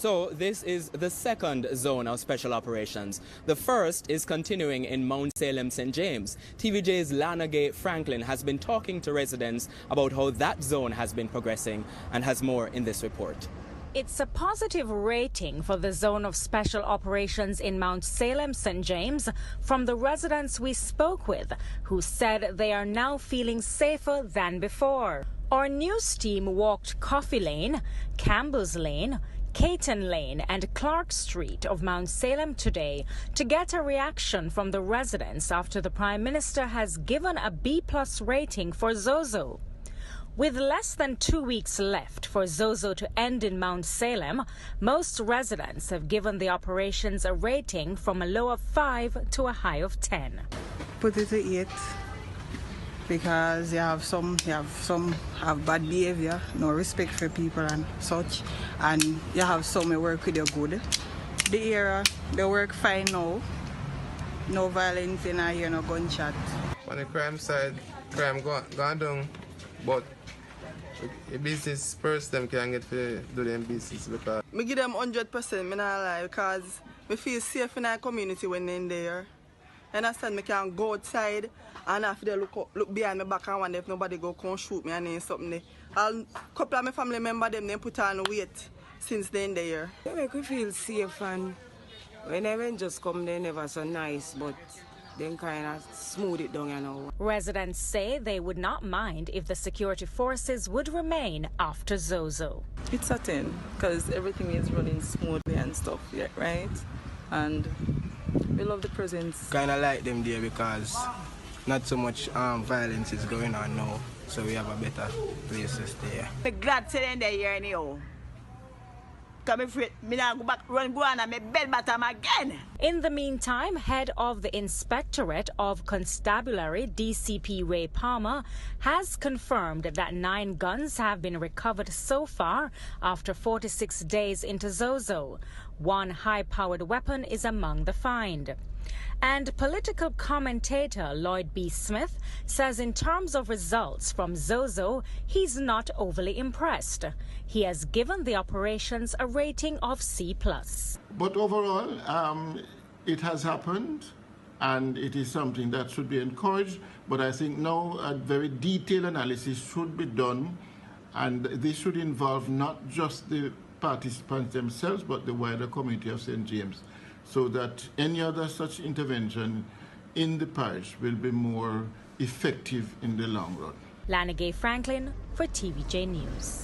So this is the second zone of special operations. The first is continuing in Mount Salem, St. James. TVJ's Lanagay Franklin has been talking to residents about how that zone has been progressing and has more in this report. It's a positive rating for the zone of special operations in Mount Salem, St. James, from the residents we spoke with, who said they are now feeling safer than before. Our news team walked Coffee Lane, Campbell's Lane, Caton Lane and Clark Street of Mount Salem today to get a reaction from the residents after the Prime Minister has given a B+ rating for ZOSO. With less than 2 weeks left for ZOSO to end in Mount Salem, most residents have given the operations a rating from a low of 5 to a high of 10. Put it to 8 because you have some have bad behavior, no respect for people and such, and you have some who work with you good. The area, they work fine now. No violence in here, no gunshot. On the crime side, crime gone down, but the business first them can get to do them business because I give them 100%, I not lie, because I feel safe in our community when they're there. I understand I can go outside and after they look behind my back and wonder if nobody go come shoot me and something there. A couple of my family members them put on weight since then there. They make me feel safe, and when they just come they never so nice, but then kind of smooth it down, you know. Residents say they would not mind if the security forces would remain after ZOSO. It's a 10 because everything is running smoothly and stuff, yeah, right? And we love the presence. Kind of like them there because not so much violence is going on now, so we have a better place to stay. I'm glad to end the year anyhow. Come afraid me now go back run go on and me bell bottom again. In the meantime, head of the Inspectorate of Constabulary, DCP Ray Palmer, has confirmed that 9 guns have been recovered so far after 46 days into ZOSO. 1 high-powered weapon is among the find. And political commentator Lloyd B. Smith says in terms of results from ZOSO, he's not overly impressed. He has given the operations a rating of C+. But overall, it has happened, and it is something that should be encouraged. But I think now a very detailed analysis should be done, and this should involve not just the participants themselves, but the wider community of St. James, so that any other such intervention in the parish will be more effective in the long run. Lanagay Franklin for TVJ News.